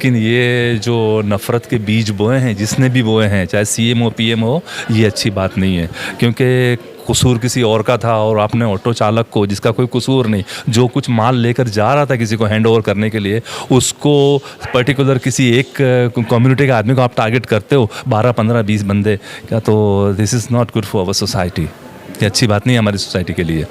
लेकिन ये जो नफ़रत के बीज बोए हैं, जिसने भी बोए हैं, चाहे सीएम हो पीएम हो, ये अच्छी बात नहीं है। क्योंकि कसूर किसी और का था और आपने ऑटो चालक को, जिसका कोई कसूर नहीं, जो कुछ माल लेकर जा रहा था किसी को हैंड ओवर करने के लिए, उसको पर्टिकुलर किसी एक कम्युनिटी के आदमी को आप टारगेट करते हो, 12 15 20 बंदे क्या, तो this is not good for our society. ये अच्छी बात नहीं है हमारी सोसाइटी के लिए।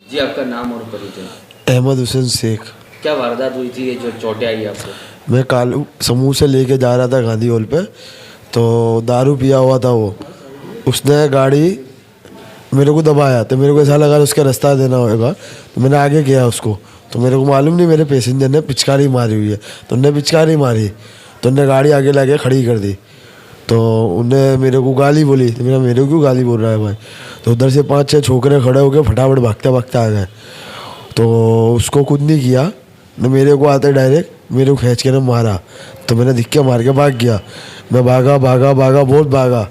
जी, आपका नाम और परिचय। अहमद हुसैन शेख। क्या वारदात हुई थी, ये जो चोटें आई आपको? मैं कालू समूह से लेके जा रहा था गांधी हॉल पे, तो दारू पिया हुआ था वो। उसने गाड़ी मेरे को दबाया, तो मेरे को ऐसा लगा उसका रास्ता देना होगा, तो मैंने आगे किया उसको। तो मेरे को मालूम नहीं मेरे पैसेंजर ने पिचकारी मारी हुई है, तो उनने पिचकारी मारी, तो उनने गाड़ी आगे लाके खड़ी कर दी। तो उनने मेरे को गाली बोली, तो मेरे को क्यों गाली बोल रहा है भाई। तो उधर से 5-6 छोकरे खड़े होकर फटाफट भागते भागते आ गए। तो उसको कुछ नहीं किया, न मेरे को आते डायरेक्ट मेरे को खींच के ना मारा। तो मैंने धिक्के मार के भाग गया। मैं भागा भागा भागा बहुत भागा,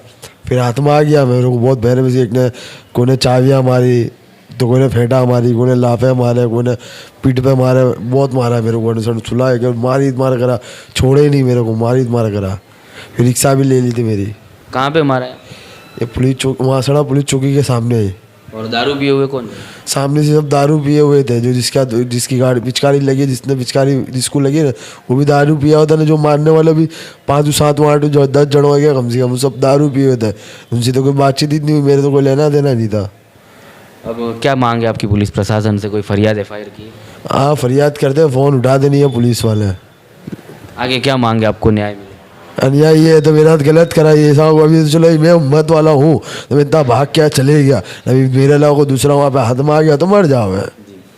फिर हाथ में आ गया। मेरे को बहुत बहरे में से एक ने कोई ने चाबियाँ मारी, तो कोई ने फेंटा मारी, कोई ने लाफे मारे, कोई ने पीठ पे मारे, बहुत मारा मेरे को। सुला के मारी मार करा, छोड़े ही नहीं मेरे को, मारी मार करा। फिर रिक्शा भी ले ली थी मेरी। कहाँ पे मारा है? ये पुलिस चौक, वहाँ सड़ा पुलिस चौकी के सामने है। और दारू पिए हुए कौन? सामने से सब दारू पिए हुए थे। जो जिसकी गाड़ी पिचकारी लगी, जिसने पिचकारी जिसको लगी ना, वो भी दारू पिया हुआ था ना। जो मारने वाले भी 5 7 8 जो 10 जन हो गया कम से कम, वो सब दारू पिए हुए थे। उनसे तो कोई बातचीत ही नहीं हुई, मेरे तो कोई लेना देना नहीं था। अब क्या मांग है आपकी पुलिस प्रशासन से? कोई फरियाद एफआईआर की? हाँ, फरियाद करते, फ़ोन उठा देनी है पुलिस वाले। आगे क्या मांग है आपको न्याय मिले? अन्याय ये है तो मेरा गलत करा ये साहब। अभी तो चलो मैं उम्मत वाला हूँ, तो मैं इतना भाग क्या चले गया। अभी मेरे अलावा को दूसरा वहाँ पे हाथ में आ गया तो मर जाओ। मैं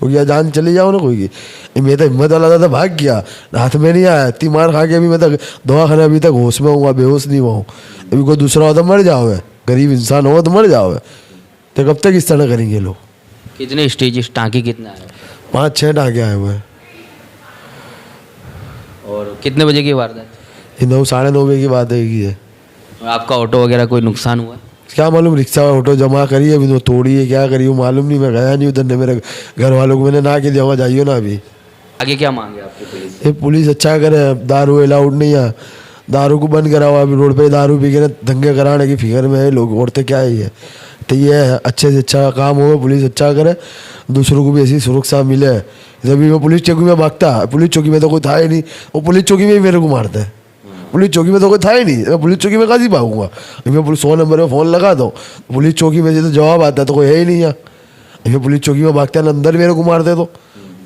हो गया, जान चली जाओ ना कोई की। मैं तो हिम्मत वाला था तो भाग गया, हाथ में नहीं आया। इतनी मार खा के अभी मैं तक दवाखाना अभी तक होश में हुआ, बेहोश नहीं हुआ हूँ। अभी कोई दूसरा हो तो मर जाओ, गरीब इंसान हो तो मर जाओ। तो कब तक इस तरह करेंगे लोग। कितने स्टेज टाँकी कितने आए? 5-6 टाँके आए हुए हैं। और कितने बजे की वारदात? ये 9 साढ़े 9 बजे की बात है कि है। और आपका ऑटो वगैरह कोई नुकसान हुआ? क्या मालूम, रिक्शा ऑटो जमा करी है, अभी तो तोड़ी है, क्या करी हो मालूम नहीं। मैं गया नहीं उधर, ने मेरे घर वालों को मैंने ना के दिया, जाइयो ना अभी। आगे क्या मांगे आपकी पुलिस? ये पुलिस अच्छा करे, दारू अलाउड नहीं है, दारू को बंद करा हुआ। अभी रोड पे दारू पी के ना दंगे कराने की फिक्र में है लोग, औरतें क्या है ये। तो ये अच्छे से अच्छा काम हो, पुलिस अच्छा करे, दूसरों को भी ऐसी सुरक्षा मिले। जब मैं पुलिस चौकी में भागता, पुलिस चौकी में तो कोई था ही नहीं, वो पुलिस चौकी में ही मेरे को मारता है। पुलिस चौकी में तो कोई था ही नहीं, मैं पुलिस चौकी में कैसे भागूंगा। मैं पुलिस 100 नंबर में फ़ोन लगा दो, पुलिस चौकी में से तो जवाब आता है तो कोई है ही नहीं यहाँ। मैं पुलिस चौकी में भागता है, अंदर मेरे को मारते तो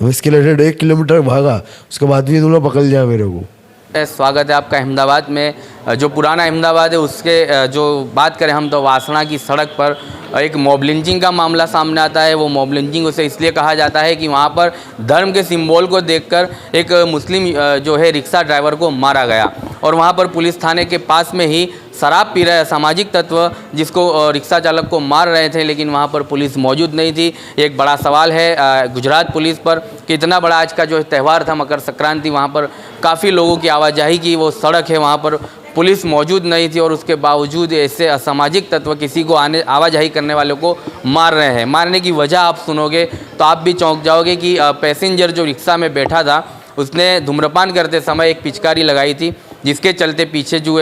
मैं इसके लिए 1.5 किलोमीटर भागा, उसके बाद भी तुम लोग पकड़ लिया मेरे को। स्वागत है आपका अहमदाबाद में। जो पुराना अहमदाबाद है उसके जो बात करें हम, तो वासना की सड़क पर एक मॉब लिंचिंग का मामला सामने आता है। वो मॉब लिंचिंग उसे इसलिए कहा जाता है कि वहाँ पर धर्म के सिंबल को देखकर एक मुस्लिम जो है रिक्शा ड्राइवर को मारा गया। और वहाँ पर पुलिस थाने के पास में ही शराब पी रहे असामाजिक तत्व जिसको रिक्शा चालक को मार रहे थे, लेकिन वहाँ पर पुलिस मौजूद नहीं थी। एक बड़ा सवाल है गुजरात पुलिस पर कि इतना बड़ा आज का जो त्यौहार था मकर संक्रांति, वहाँ पर काफ़ी लोगों की आवाजाही की वो सड़क है, वहाँ पर पुलिस मौजूद नहीं थी और उसके बावजूद ऐसे असामाजिक तत्व किसी को आवाजाही करने वालों को मार रहे हैं। मारने की वजह आप सुनोगे तो आप भी चौंक जाओगे कि पैसेंजर जो रिक्शा में बैठा था उसने धूम्रपान करते समय एक पिचकारी लगाई थी, जिसके चलते पीछे जो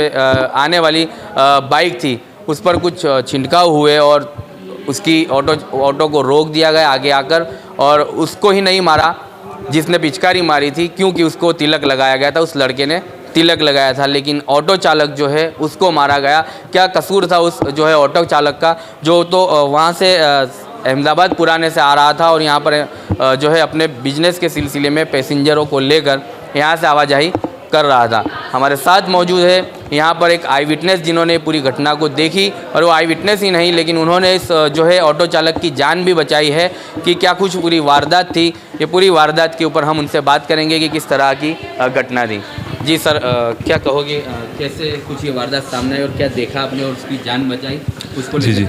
आने वाली बाइक थी उस पर कुछ छिड़काव हुए और उसकी ऑटो को रोक दिया गया आगे आकर। और उसको ही नहीं मारा जिसने पिचकारी मारी थी, क्योंकि उसको तिलक लगाया गया था, उस लड़के ने तिलक लगाया था, लेकिन ऑटो चालक जो है उसको मारा गया। क्या कसूर था उस जो है ऑटो चालक का, जो तो वहाँ से अहमदाबाद पुराने से आ रहा था और यहाँ पर जो है अपने बिजनेस के सिलसिले में पैसेंजरों को लेकर यहाँ से आवाजाही कर रहा था। हमारे साथ मौजूद है यहाँ पर एक आई विटनेस जिन्होंने पूरी घटना को देखी, और वो आई विटनेस ही नहीं लेकिन उन्होंने इस जो है ऑटो चालक की जान भी बचाई है। कि क्या कुछ पूरी वारदात थी, ये पूरी वारदात के ऊपर हम उनसे बात करेंगे कि किस तरह की घटना थी। जी सर, क्या कहोगे, कैसे कुछ ये वारदात सामने आई और क्या देखा आपने और उसकी जान बचाई उसको? जी जी,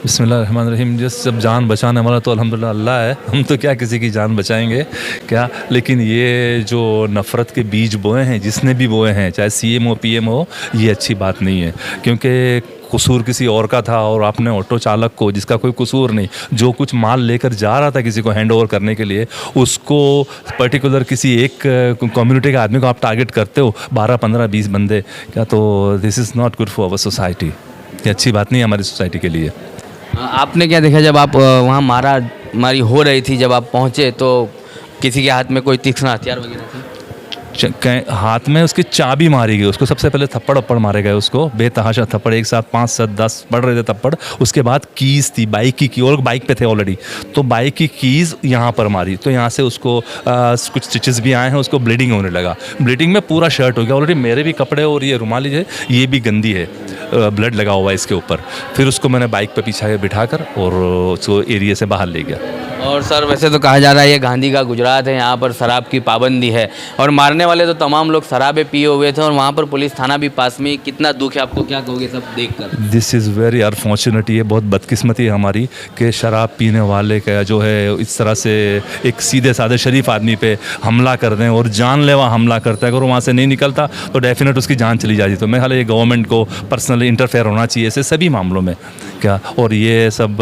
बिस्मिल्लाहिर्रहमानिर्रहीम। जिस जब जान बचाने वाला तो अल्हम्दुलिल्लाह अल्लाह है, हम तो क्या किसी की जान बचाएंगे क्या। लेकिन ये जो नफ़रत के बीज बोए हैं, जिसने भी बोए हैं, चाहे सीएम हो पीएम हो, ये अच्छी बात नहीं है। क्योंकि कसूर किसी और का था और आपने ऑटो चालक को, जिसका कोई कसूर नहीं, जो कुछ माल लेकर जा रहा था किसी को हैंड ओवर करने के लिए, उसको पर्टिकुलर किसी एक कम्युनिटी के आदमी को आप टारगेट करते हो, 12, 15, 20 बंदे क्या। तो this is not good for our society. ये अच्छी बात नहीं है हमारी सोसाइटी के लिए। आपने क्या देखा जब आप वहाँ मारी हो रही थी, जब आप पहुँचे तो किसी के हाथ में कोई तीक्ष्ण हथियार वगैरह थी? हाथ में उसकी चाबी मारी गई उसको। सबसे पहले थप्पड़ मारे गए उसको, बेतहाशा थप्पड़, एक साथ 5, 7, 10 पड़ रहे थे थप्पड़। उसके बाद कीज़ थी, बाइक की और बाइक पे थे ऑलरेडी, तो बाइक की कीज़ यहाँ पर मारी, तो यहाँ से उसको कुछ स्टिचेस भी आए हैं, उसको ब्लीडिंग होने लगा। ब्लीडिंग में पूरा शर्ट हो गया ऑलरेडी, मेरे भी कपड़े और ये रुमाली है ये भी गंदी है, ब्लड लगा हुआ है इसके ऊपर। फिर उसको मैंने बाइक पर पीछा बिठाकर और उसको एरिया से बाहर ले गया। और सर वैसे तो कहा जा रहा है ये गांधी का गुजरात है, यहाँ पर शराब की पाबंदी है और मारने वाले तो तमाम लोग शराबें पिए हुए थे और वहाँ पर पुलिस थाना भी पास में। कितना दुख है, आपको क्या कहोगे सब देखकर? This is very unfortunate. ये बहुत बदकिस्मती है हमारी कि शराब पीने वाले का जो है इस तरह से एक सीधे साधे शरीफ आदमी पे हमला कर दें और जानलेवा हमला करता है। अगर वो वहाँ से नहीं निकलता तो डेफिनेट उसकी जान चली जाती। तो मैं हाल ये गवर्नमेंट को पर्सनली इंटरफेयर होना चाहिए ऐसे सभी मामलों में क्या, और ये सब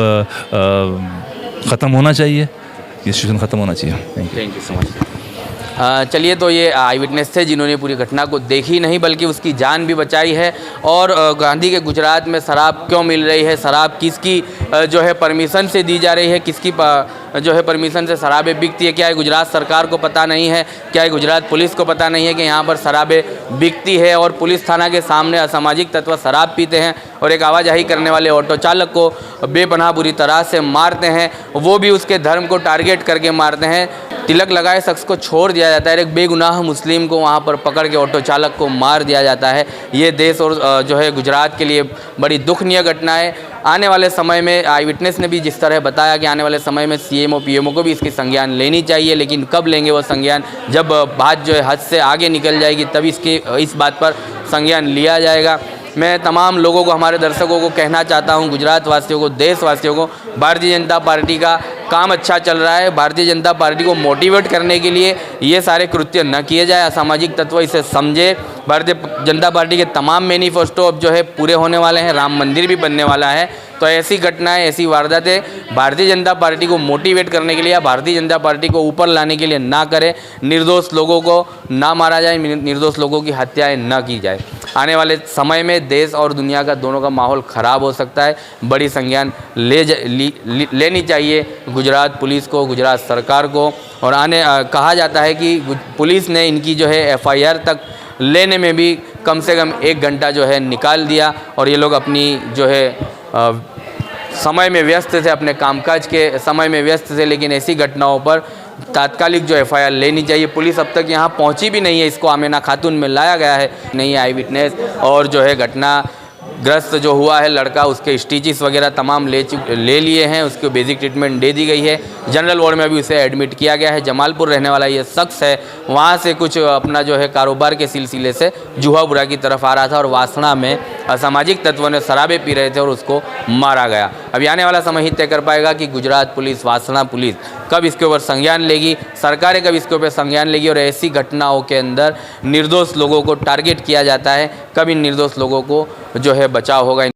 ख़त्म होना चाहिए, ये सिचुएशन ख़त्म होना चाहिए। Thank you so much. चलिए, तो ये आई विटनेस थे जिन्होंने पूरी घटना को देखी नहीं बल्कि उसकी जान भी बचाई है। और गांधी के गुजरात में शराब क्यों मिल रही है, शराब किसकी जो है परमिशन से दी जा रही है, किसकी जो है परमिशन से शराबें बिकती है, क्या है गुजरात सरकार को पता नहीं है, क्या है गुजरात पुलिस को पता नहीं है कि यहाँ पर शराबें बिकती है और पुलिस थाना के सामने असामाजिक तत्व शराब पीते हैं और एक आवाजाही करने वाले ऑटो चालक को बेपनाह बुरी तरह से मारते हैं, वो भी उसके धर्म को टारगेट करके मारते हैं। तिलक लगाए शख्स को छोड़ दिया जाता है, एक बेगुनाह मुस्लिम को वहाँ पर पकड़ के ऑटो चालक को मार दिया जाता है। ये देश और जो है गुजरात के लिए बड़ी दुखनीय घटना है। आने वाले समय में आई विटनेस ने भी जिस तरह बताया कि आने वाले समय में सीएमओ पीएमओ को भी इसकी संज्ञान लेनी चाहिए, लेकिन कब लेंगे वो संज्ञान, जब बात जो है हद से आगे निकल जाएगी तब इस बात पर संज्ञान लिया जाएगा। मैं तमाम लोगों को, हमारे दर्शकों को कहना चाहता हूं, गुजरात वासियों को, देशवासियों को, भारतीय जनता पार्टी का काम अच्छा चल रहा है। भारतीय जनता पार्टी को मोटिवेट करने के लिए ये सारे कृत्य न किए जाए, असामाजिक तत्व इसे समझे। भारतीय जनता पार्टी के तमाम मैनिफेस्टो अब जो है पूरे होने वाले हैं, राम मंदिर भी बनने वाला है। तो ऐसी घटनाएं, ऐसी वारदातें भारतीय जनता पार्टी को मोटिवेट करने के लिए या भारतीय जनता पार्टी को ऊपर लाने के लिए ना करें। निर्दोष लोगों को ना मारा जाए, निर्दोष लोगों की हत्याएं ना की जाए। आने वाले समय में देश और दुनिया का दोनों का माहौल ख़राब हो सकता है। बड़ी संज्ञान लेनी चाहिए गुजरात पुलिस को, गुजरात सरकार को। और कहा जाता है कि पुलिस ने इनकी जो है FIR तक लेने में भी कम से कम 1 घंटा जो है निकाल दिया और ये लोग अपनी जो है समय में व्यस्त थे, अपने कामकाज के समय में व्यस्त थे। लेकिन ऐसी घटनाओं पर तात्कालिक जो FIR लेनी चाहिए। पुलिस अब तक यहाँ पहुँची भी नहीं है, इसको आमेना खातून में लाया गया है, नहीं आई विटनेस। और जो है घटना ग्रस्त जो हुआ है लड़का, उसके स्टिचेस वगैरह तमाम ले लिए हैं, उसको बेसिक ट्रीटमेंट दे दी गई है। जनरल वार्ड में भी उसे एडमिट किया गया है। जमालपुर रहने वाला ये शख्स है, वहाँ से कुछ अपना जो है कारोबार के सिलसिले से जुहापुरा की तरफ आ रहा था और वासना में असामाजिक तत्वों ने शराबें पी रहे थे और उसको मारा गया। अभी आने वाला समय ही तय कर पाएगा कि गुजरात पुलिस, वासना पुलिस कब इसके ऊपर संज्ञान लेगी, सरकारें कब इसके ऊपर संज्ञान लेगी और ऐसी घटनाओं के अंदर निर्दोष लोगों को टारगेट किया जाता है, कब इन निर्दोष लोगों को जो है बचाव होगा।